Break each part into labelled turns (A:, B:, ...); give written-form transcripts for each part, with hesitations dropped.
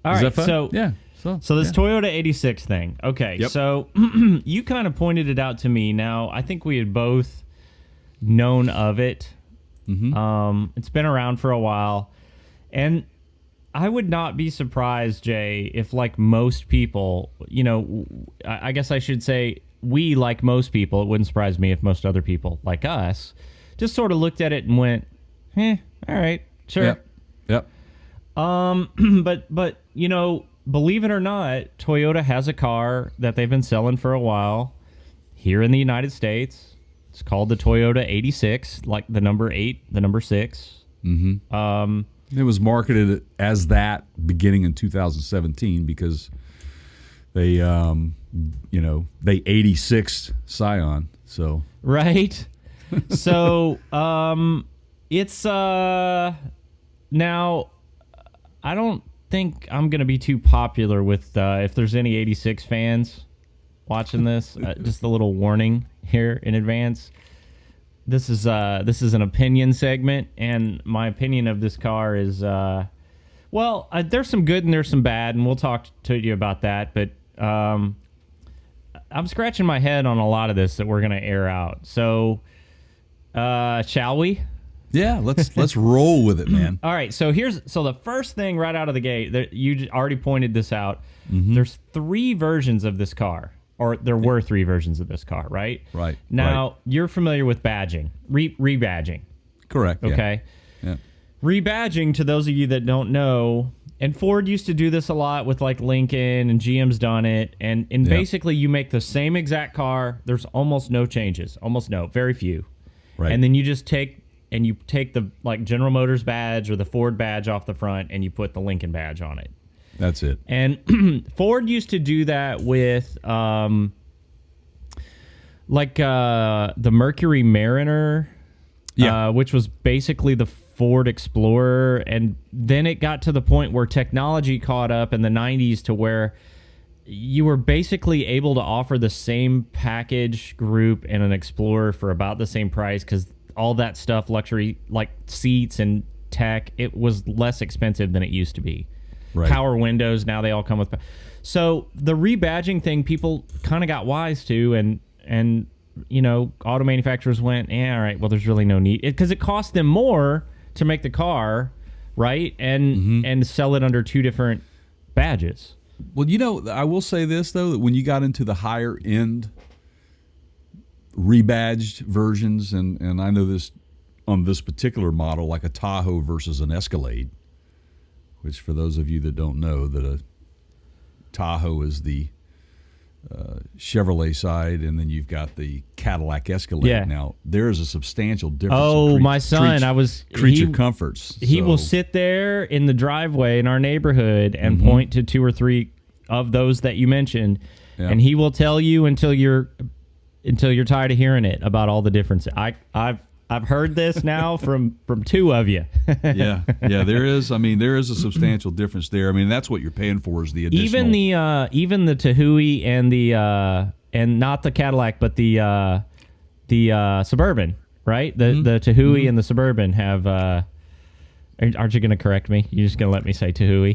A: All right, so
B: yeah.
A: So this Toyota 86 thing. Okay,
B: Yep.
A: so you kind of pointed it out to me. Now, I think we had both known of it.
B: Mm-hmm.
A: It's been around for a while. And I would not be surprised, Jay, if like most people, I guess I should say we, like most people, it wouldn't surprise me if most other people like us just sort of looked at it and went, all right, sure.
B: Yep.
A: But believe it or not, Toyota has a car that they've been selling for a while here in the United States. It's called the Toyota 86, like the number 8, the number 6.
B: Mm-hmm. It was marketed as that beginning in 2017 because they 86 Scion. So
A: right. So it's now I don't think I'm going to be too popular with if there's any 86 fans watching this. Just a little warning here in advance. This is an opinion segment, and my opinion of this car is there's some good and there's some bad, and we'll talk to you about that. But I'm scratching my head on a lot of this that we're going to air out. So shall we?
B: Yeah, let's roll with it, man.
A: All right, so the first thing right out of the gate, that you already pointed this out.
B: Mm-hmm.
A: There's 3 versions of this car, or there were 3 versions of this car, right?
B: Right.
A: Now, You're familiar with badging, rebadging.
B: Correct.
A: Okay.
B: Yeah.
A: Rebadging, to those of you that don't know, and Ford used to do this a lot with like Lincoln, and GM's done it, and basically you make the same exact car. There's almost no changes, very few.
B: Right.
A: And then you just take the like General Motors badge or the Ford badge off the front, and you put the Lincoln badge on it.
B: That's it.
A: And Ford used to do that with the Mercury Mariner, which was basically the Ford Explorer. And then it got to the point where technology caught up in the 90s to where you were basically able to offer the same package group in an Explorer for about the same price, because all that stuff, luxury, like seats and tech, it was less expensive than it used to be. Right. Power windows, now they all come with. So the rebadging thing, people kind of got wise to, and auto manufacturers went, all right, well, there's really no need, because it cost them more to make the car, right, and sell it under 2 different badges.
B: Well, I will say this though, that when you got into the higher end rebadged versions, and I know this on this particular model, like a Tahoe versus an Escalade, which for those of you that don't know, that a Tahoe is the Chevrolet side, and then you've got the Cadillac Escalade. Yeah. Now, there is a substantial difference.
A: Oh, my son,
B: creature comforts.
A: He will sit there in the driveway in our neighborhood and point to 2 or 3 of those that you mentioned, and he will tell you until you're tired of hearing it about all the differences. I've heard this now from 2 of you.
B: yeah, there is. I mean, there is a substantial difference there. I mean, that's what you're paying for, is the additional.
A: Even the Tahoe and the and not the Cadillac, but the Suburban, right? The Tahoe and the Suburban have. Aren't you going to correct me? You're just going to let me say Tahoe?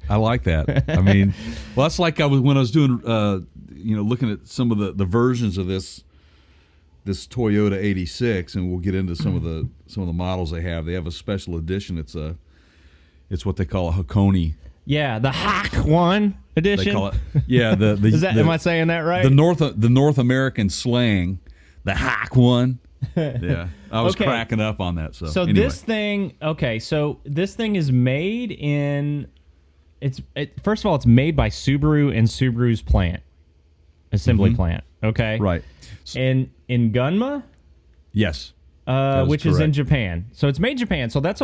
B: I like that. I mean, well, that's like when I was doing, looking at some of the versions of this Toyota 86, and we'll get into some of the models they have. They have a special edition. It's what they call a Hakone.
A: Yeah, the Hakone edition.
B: They call it. Yeah,
A: am I saying that right?
B: The North American slang, the Hakone. Yeah, I was cracking up on that. So anyway.
A: This thing is made in. First of all, it's made by Subaru and Subaru's plant, assembly plant. Okay,
B: right.
A: In Gunma?
B: Yes.
A: Which is in Japan. So it's made in Japan. So that's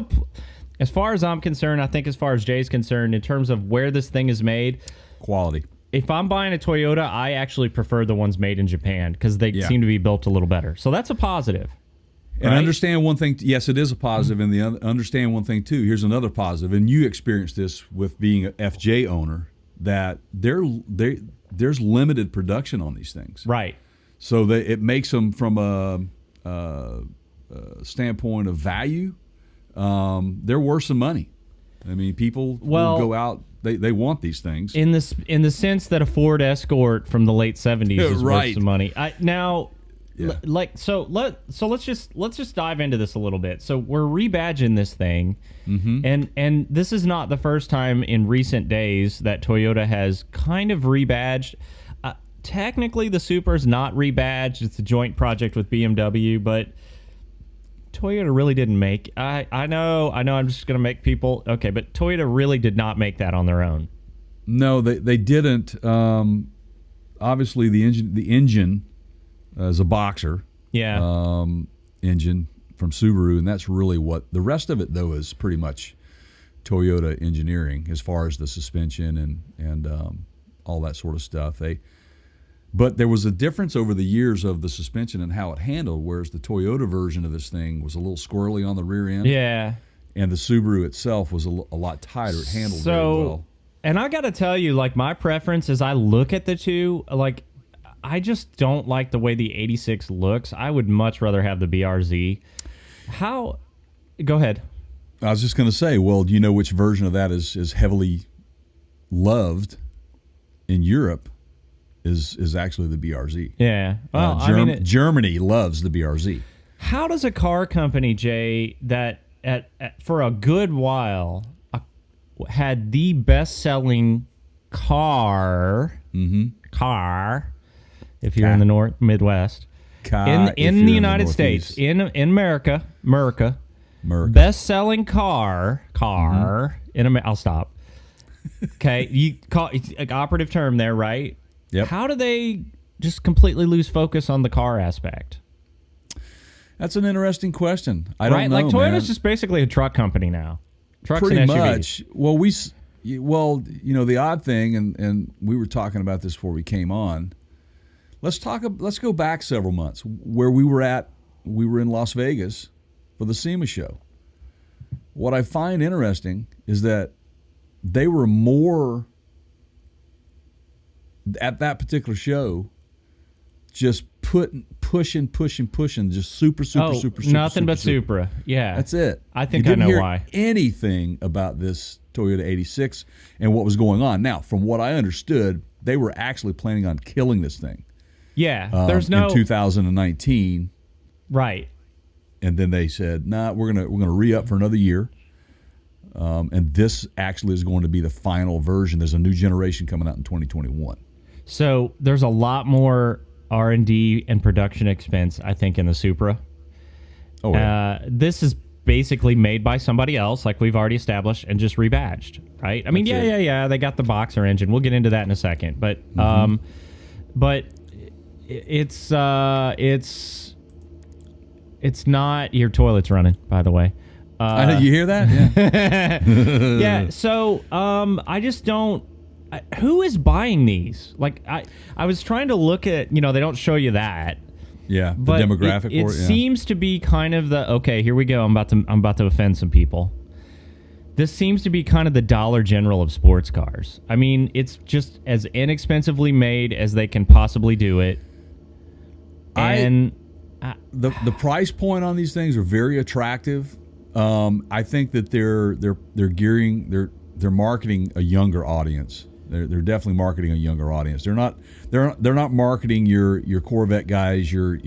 A: as far as I'm concerned, I think as far as Jay's concerned, in terms of where this thing is made,
B: quality.
A: If I'm buying a Toyota, I actually prefer the ones made in Japan, because they seem to be built a little better. So that's a positive.
B: And understand one thing. Yes, it is a positive, and understand one thing too. Here's another positive, and you experienced this with being an FJ owner, that there's limited production on these things.
A: Right.
B: So it makes them, from a standpoint of value, they're worth some money. I mean, people will go out they want these things.
A: In the sense that a Ford Escort from the late 70s is worth some money. Let's just dive into this a little bit. So we're rebadging this thing, and this is not the first time in recent days that Toyota has kind of rebadged. Technically, the Supra is not rebadged; it's a joint project with BMW, but Toyota really didn't make. I know. I'm just going to make people okay, but Toyota really did not make that on their own.
B: No, they didn't. Obviously, the engine is a Boxer.
A: Yeah.
B: Engine from Subaru, and that's really what the rest of it though is pretty much Toyota engineering as far as the suspension and all that sort of stuff. But there was a difference over the years of the suspension and how it handled, whereas the Toyota version of this thing was a little squirrely on the rear end.
A: Yeah.
B: And the Subaru itself was a lot tighter. It handled very well.
A: And I got to tell you, like, my preference as I look at the two, like, I just don't like the way the 86 looks. I would much rather have the BRZ. Go ahead.
B: I was just going to say, well, do you know which version of that is heavily loved in Europe? Is actually the BRZ.
A: Yeah. Well,
B: Germany loves the BRZ.
A: How does a car company, Jay, that for a good while had the best-selling car, if you're in the Midwest, in the United States, in America, best-selling car, I'll stop. Okay, you call it's an operative term there, right?
B: Yep.
A: How do they just completely lose focus on the car aspect?
B: That's an interesting question. I don't know,
A: like Toyota's
B: man.
A: just basically a truck company now. Trucks
B: Pretty
A: and SUVs.
B: much. Well, the odd thing, and we were talking about this before we came on. Let's go back several months where we were in Las Vegas for the SEMA show. What I find interesting is that they were more at that particular show, just pushing, just super,
A: nothing but Supra. Yeah,
B: that's it.
A: I think I know why.
B: Anything about this Toyota 86 and what was going on? Now, from what I understood, they were actually planning on killing this thing.
A: Yeah,
B: in 2019,
A: right?
B: And then they said, "Nah, we're gonna re-up for another year." And this actually is going to be the final version. There's a new generation coming out in 2021.
A: So there's a lot more R&D and production expense, I think, in the Supra.
B: Oh, yeah.
A: This is basically made by somebody else, like we've already established, and just rebadged, right? I mean, yeah. They got the Boxer engine. We'll get into that in a second, but it's not. Your toilet's running, by the way.
B: You hear that? Yeah.
A: Yeah. So I just don't. Who is buying these? Like I was trying to look at. They don't show you that.
B: Yeah. The
A: but
B: demographic.
A: It seems to be kind of the okay. Here we go. I'm about to offend some people. This seems to be kind of the Dollar General of sports cars. I mean, it's just as inexpensively made as they can possibly do it. And
B: the price point on these things are very attractive. I think that they're marketing a younger audience. They're definitely marketing a younger audience. They're not marketing your Corvette guys, your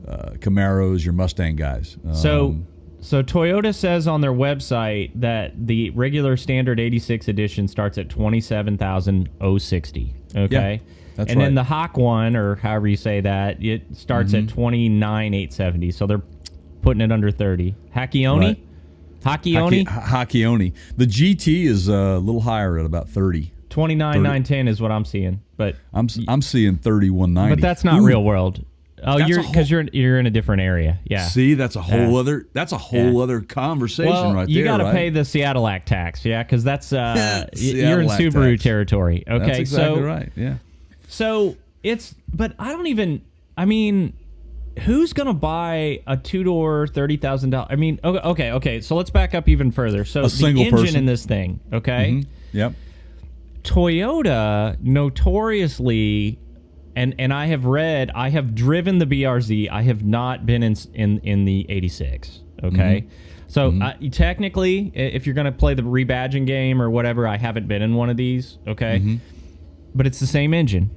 B: Camaros, your Mustang guys.
A: So Toyota says on their website that the regular standard 86 edition starts at $27,060. Okay.
B: Yeah, that's
A: and
B: right.
A: then the Hakone, or however you say that, it starts at $29,870. So they're putting it under 30. Hakone?
B: Right.
A: Hakone?
B: The GT is a little higher at about 30.
A: 29,910 is what I'm seeing, but
B: I'm seeing 3190.
A: But that's not real world. Oh, you're in a different area. Yeah.
B: See, that's a whole other conversation right there.
A: You got to pay the Seattleac tax, yeah, because that's you're in Subaru territory. Okay,
B: that's exactly right. Yeah.
A: So but I mean, who's gonna buy a two-door $30,000? I mean, okay. So let's back up even further. So the engine in this thing, okay?
B: Mm-hmm. Yep.
A: Toyota notoriously, and I have driven the BRZ. I have not been in the 86. Okay, So technically, if you're going to play the rebadging game or whatever, I haven't been in one of these, okay? But it's the same engine.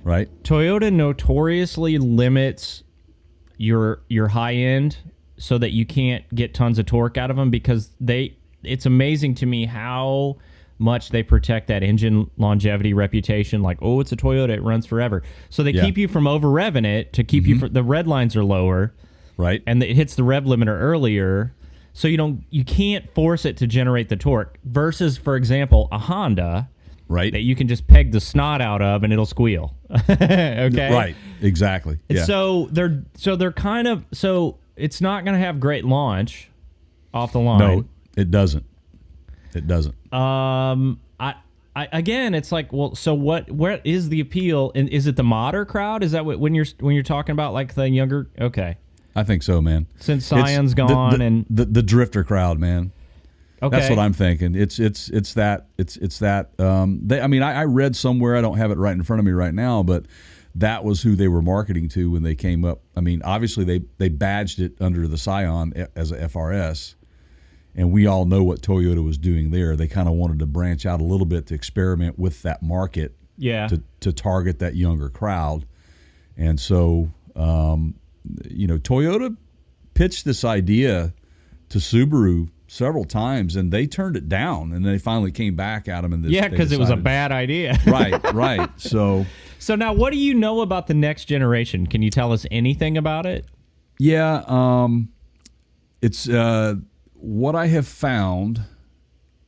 B: Right.
A: Toyota notoriously limits your high end so that you can't get tons of torque out of them because it's amazing to me how much they protect that engine longevity reputation. Like, oh, it's a Toyota, it runs forever. So they keep you from over-revving it to keep you the red lines are lower.
B: Right.
A: And it hits the rev limiter earlier. So you can't force it to generate the torque versus, for example, a Honda.
B: Right.
A: That you can just peg the snot out of and it'll squeal. Okay.
B: Right. Exactly. Yeah.
A: So they're kind of it's not going to have great launch off the line.
B: No, it doesn't. It doesn't.
A: I again, it's like, well, so what is the appeal? And is it the modder crowd? Is that when you're talking about like the younger? Okay.
B: I think so, man.
A: Since Scion's gone and
B: the drifter crowd, man.
A: Okay.
B: That's what I'm thinking. It's that. I mean, I read somewhere, I don't have it right in front of me right now, but that was who they were marketing to when they came up. I mean, obviously they badged it under the Scion as a FRS, and we all know what Toyota was doing there. They kind of wanted to branch out a little bit to experiment with that market, to target that younger crowd, and so Toyota pitched this idea to Subaru several times, and they turned it down, and they finally came back at them.
A: Because it was a bad idea.
B: Right. So
A: now, what do you know about the next generation? Can you tell us anything about it?
B: Yeah, it's what I have found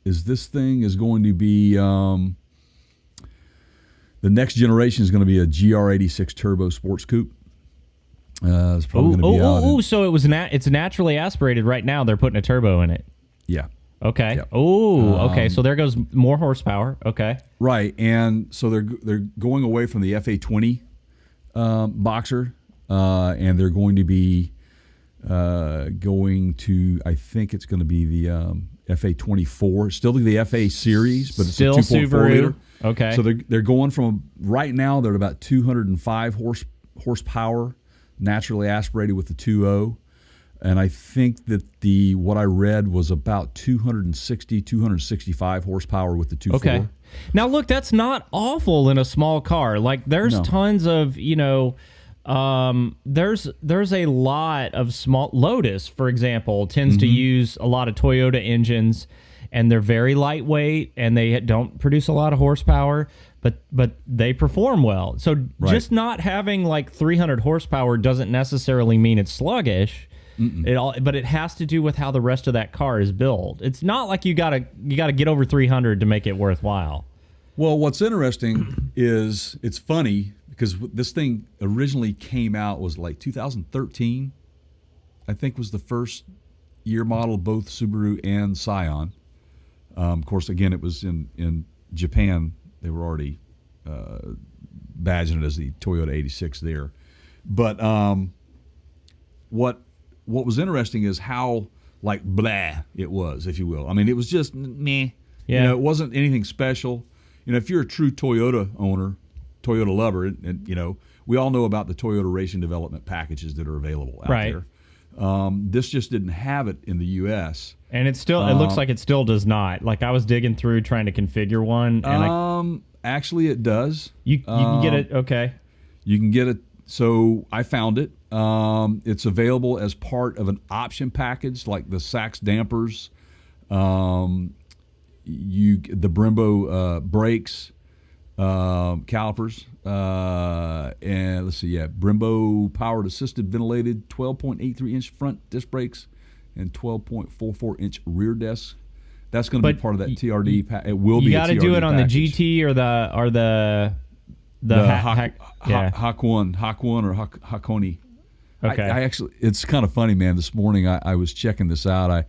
B: is this thing is going to be the next generation is going to be a GR86 turbo sports coupe. It's probably going to be out.
A: So it's naturally aspirated right now. They're putting a turbo in it.
B: Yeah.
A: Okay.
B: Yep.
A: Okay. So there goes more horsepower. Okay.
B: Right, and so they're going away from the FA20 boxer, and they're going to be going to, I think it's going to be the FA24, still the FA series, but it's
A: still
B: a 2.4
A: Subaru.
B: liter.
A: Okay.
B: So they're going from right now they're about 205 horsepower, naturally aspirated with the 2.0. And I think that what I read was about 265 horsepower with the 2.4.
A: Okay. Now, look, that's not awful in a small car. Like, there's tons of, there's a lot of small. Lotus, for example, tends to use a lot of Toyota engines, and they're very lightweight, and they don't produce a lot of horsepower, but they perform well. So just not having like 300 horsepower doesn't necessarily mean it's sluggish. But it has to do with how the rest of that car is built. It's not like you gotta get over 300 to make it worthwhile.
B: Well, what's interesting is it's funny because this thing originally came out was like 2013, I think was the first year model of both Subaru and Scion. Of course, again, it was in Japan. They were already badging it as the Toyota 86 there. But what was interesting is how like blah it was, if you will. I mean, it was just meh.
A: Yeah.
B: It wasn't anything special. If you're a true Toyota owner, Toyota lover, and we all know about the Toyota racing development packages that are available out there. This just didn't have it in the U.S.
A: And it looks like it still does not. Like, I was digging through trying to configure one. And
B: actually, it does.
A: You can get it. Okay.
B: You can get it. So I found it. It's available as part of an option package, like the Sachs dampers, the Brembo brakes, calipers, and let's see, Brembo powered assisted ventilated 12.83 inch front disc brakes and 12.44 inch rear disc. That's going to be part of that TRD. It will be. You
A: got to do it on package. The GT or the
B: Hakone or Hakone.
A: Okay.
B: I actually, it's kind of funny, man. This morning I was checking this out. I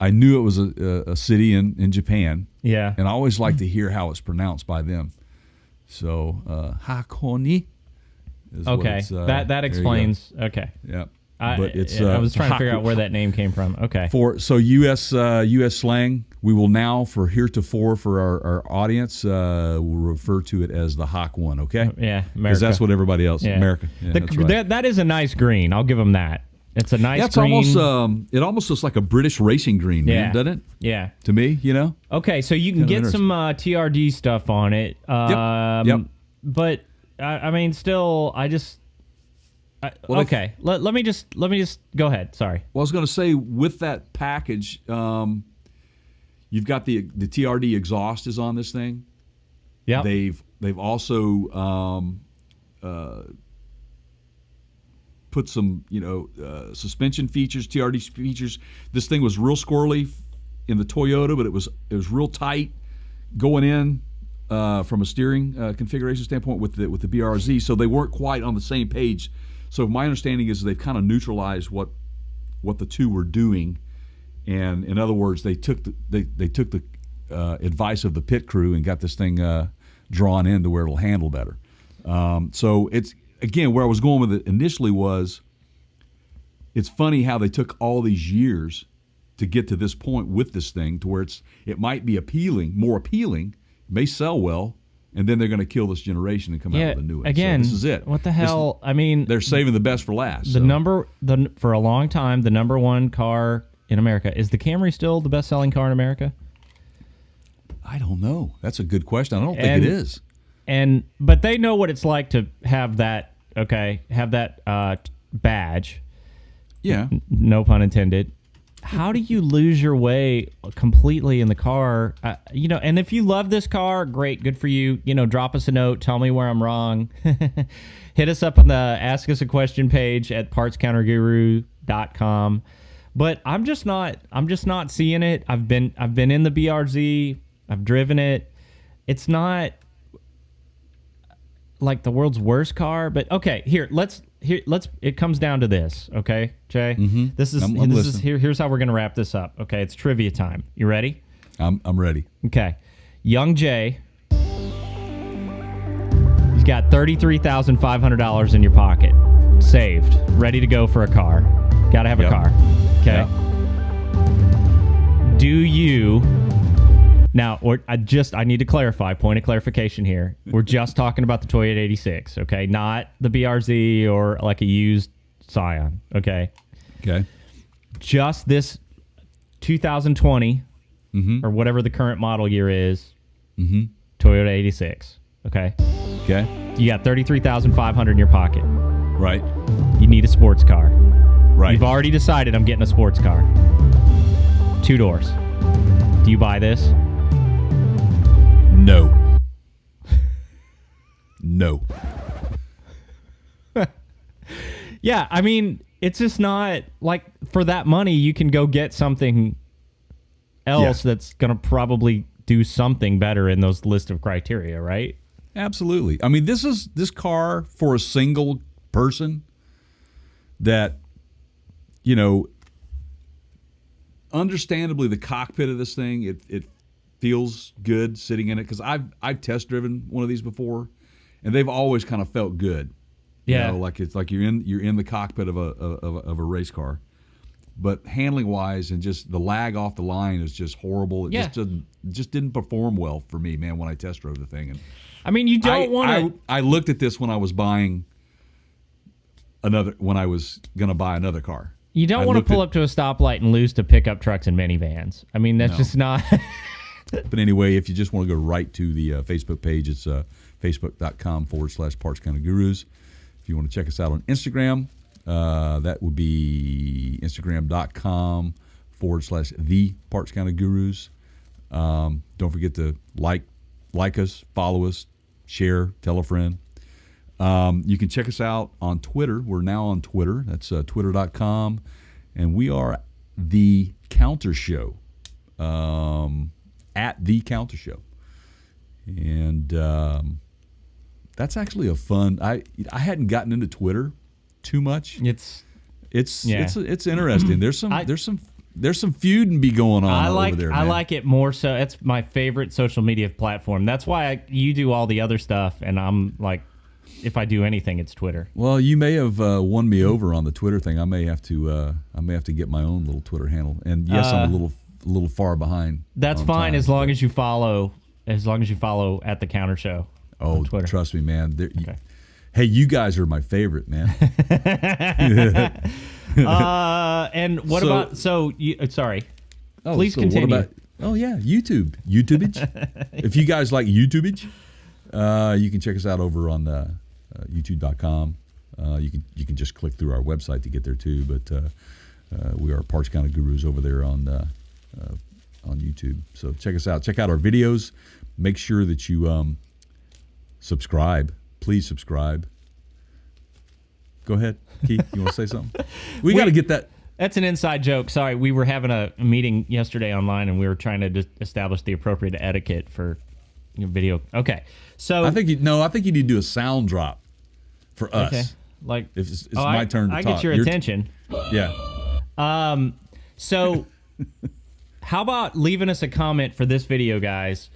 B: knew it was a city in Japan.
A: Yeah.
B: And I always like to hear how it's pronounced by them. So Hakone.
A: Okay. That explains. Okay.
B: Yeah.
A: But it's I was trying to figure out where that name came from. Okay.
B: So U.S. slang, we will now, for heretofore for our audience, we'll refer to it as the Hawk One. Okay.
A: Yeah, America.
B: Because that's what everybody else.
A: Yeah.
B: America. Yeah, that's right.
A: That is a nice green. I'll give them that. It's a nice
B: That's
A: green.
B: almost it almost looks like a British racing green, man, doesn't it?
A: Yeah.
B: To me, you know.
A: Okay, so you can get some TRD stuff on it.
B: Yep.
A: But I mean, still, okay. Let me just go ahead. Sorry.
B: Well, I was going to say with that package, you've got the TRD exhaust is on this thing.
A: Yeah.
B: They've also put some suspension features, TRD features. This thing was real squirrely in the Toyota, but it was real tight going in from a steering configuration standpoint with the BRZ. So they weren't quite on the same page. So my understanding is they've kind of neutralized what the two were doing, and in other words, they took the advice of the pit crew and got this thing drawn in to where it'll handle better. So it's, again, where I was going with it initially was, it's funny how they took all these years to get to this point with this thing, to where it might be more appealing, may sell well, and then they're going to kill this generation and come out with a new one.
A: Again,
B: so this is it.
A: What the hell? I mean,
B: they're saving the best for last.
A: For a long time, the number one car in America, is the Camry still the best-selling car in America?
B: I don't know. That's a good question. I don't think it is.
A: But they know what it's like to have that. Okay, have that badge.
B: Yeah.
A: No pun intended. How do you lose your way completely in the car? And if you love this car, great, good for you. Drop us a note. Tell me where I'm wrong. Hit us up on the Ask Us a Question page at partscounterguru.com. But I'm just not seeing it. I've been in the BRZ. I've driven it. It's not like the world's worst car, but okay, it comes down to this, okay, Jay?
B: Mm-hmm.
A: Here's how we're going to wrap this up. Okay, it's trivia time. You ready?
B: I'm ready.
A: Okay. Young Jay, he's got $33,500 in your pocket, saved, ready to go for a car. Got to have a car. Okay.
B: Yep.
A: Do you now, I need to clarify, point of clarification here. We're just talking about the Toyota 86, okay? Not the BRZ or like a used Scion, okay?
B: Okay.
A: Just this 2020
B: mm-hmm.
A: or whatever the current model year is,
B: mm-hmm.
A: Toyota 86, okay?
B: Okay.
A: You got $33,500 in your pocket.
B: Right.
A: You need a sports car.
B: Right.
A: You've already decided I'm getting a sports car. 2 doors. Do you buy this?
B: No. No.
A: Yeah, I mean, it's just not like for that money you can go get something else that's going to probably do something better in those list of criteria, right?
B: Absolutely. I mean, this car for a single person that, understandably the cockpit of this thing, it feels good sitting in it, because I've test driven one of these before, and they've always kind of felt good.
A: Yeah,
B: like it's like you're in the cockpit of a race car, but handling wise and just the lag off the line is just horrible. It just didn't perform well for me, man, when I test drove the thing. And
A: I mean, you don't want to.
B: I looked at this when I was going to buy another car.
A: You don't want to pull up to a stoplight and lose to pickup trucks and minivans. I mean, that's just not.
B: But anyway, if you just want to go right to the Facebook page, it's facebook.com/partscountergurus. If you want to check us out on Instagram, that would be instagram.com/thepartscountergurus. Don't forget to like us, follow us, share, tell a friend. You can check us out on Twitter. We're now on Twitter. That's twitter.com. And we are The Counter Show, at The Counter Show. And that's actually a fun. I hadn't gotten into Twitter too much.
A: It's
B: interesting. There's some feuding be going on over there, man.
A: I like it more so. It's my favorite social media platform. That's why you do all the other stuff, and I'm like, if I do anything, it's Twitter.
B: Well, you may have won me over on the Twitter thing. I may have to get my own little Twitter handle. And yes, I'm a little far behind.
A: That's fine as long as you follow. As long as you follow at The Counter Show.
B: Oh,
A: on Twitter.
B: Trust me, man.
A: Okay.
B: Hey, you guys are my favorite, man.
A: And what about sorry.
B: Oh,
A: Please continue.
B: What about, YouTubeage. If you guys like YouTubeage, you can check us out over on YouTube.com. You can just click through our website to get there too. But we are Parts Counter Gurus over there on YouTube. So check us out. Check out our videos. Make sure that you subscribe. Please subscribe. Go ahead, Keith. You want to say something? We got to get that.
A: That's an inside joke. Sorry, we were having a meeting yesterday online, and we were trying to establish the appropriate etiquette for video. Okay, so
B: I think you need to do a sound drop for us.
A: Okay, like
B: if it's my turn to talk.
A: I get your attention.
B: Yeah.
A: So how about leaving us a comment for this video, guys?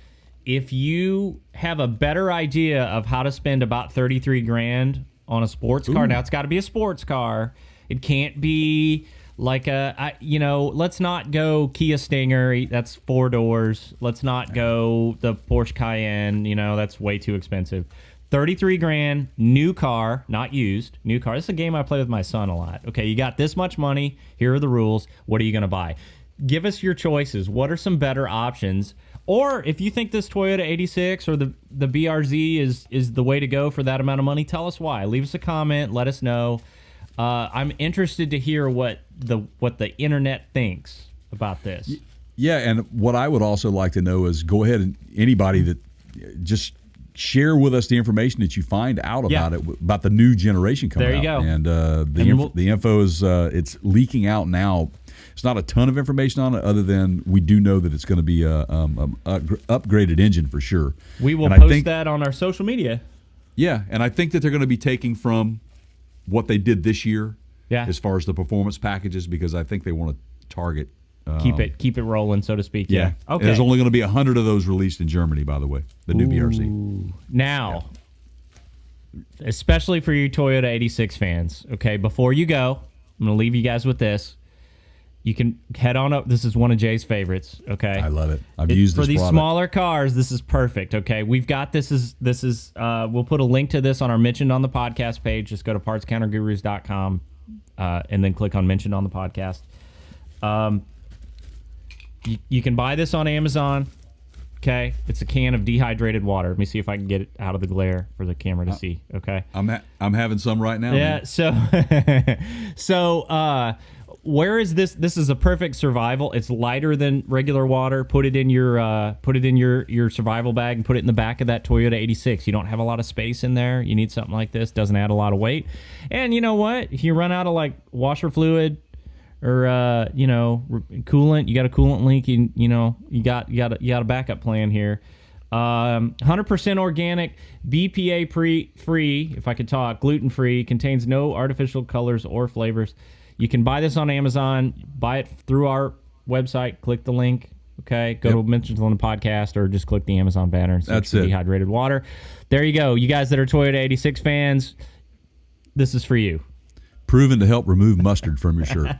A: If you have a better idea of how to spend about 33 grand on a sports car, now it's got to be a sports car. It can't be like let's not go Kia Stinger. That's 4 doors. Let's not go the Porsche Cayenne. That's way too expensive. 33 grand, new car, not used, new car. This is a game I play with my son a lot. Okay, you got this much money. Here are the rules. What are you going to buy? Give us your choices. What are some better options? Or if you think this Toyota 86 or the BRZ is the way to go for that amount of money, tell us why. Leave us a comment. Let us know. I'm interested to hear what the internet thinks about this.
B: Yeah, and what I would also like to know is go ahead and anybody that just share with us the information that you find out about it, about the new generation coming out.
A: There you go.
B: And the info is it's leaking out now. It's not a ton of information on it, other than we do know that it's going to be a upgraded engine for sure.
A: We will post that on our social media.
B: Yeah, and I think that they're going to be taking from what they did this year, as far as the performance packages, because I think they want to target
A: keep it rolling, so to speak. Yeah. Okay.
B: And there's only going to be 100 of those released in Germany, by the way. The new BRZ.
A: Now, especially for you Toyota 86 fans. Okay, before you go, I'm going to leave you guys with this. You can head on up. This is one of Jay's favorites. Okay,
B: I love it. I've used this
A: for these
B: product.
A: Smaller cars. This is perfect. Okay, we've got this is we'll put a link to this on our Mentioned on the Podcast page. Just go to partscountergurus.com and then click on Mentioned on the Podcast. You can buy this on Amazon. Okay, it's a can of dehydrated water. Let me see if I can get it out of the glare for the camera to see. Okay,
B: I'm having some right now.
A: Yeah. Man. So where is this? This is a perfect survival. It's lighter than regular water. Put it in your survival bag and put it in the back of that Toyota 86. You don't have a lot of space in there. You need something like this. Doesn't add a lot of weight. And you know what? If you run out of like washer fluid or coolant, you got a coolant leak. You got a backup plan here. 100% organic, BPA free. If I could talk, gluten free. Contains no artificial colors or flavors. You can buy this on Amazon. Buy it through our website. Click the link. Okay, go to Mentions on the Podcast, or just click the Amazon banner and search for dehydrated water. There you go. You guys that are Toyota 86 fans, this is for you.
B: Proven to help remove mustard from your shirt.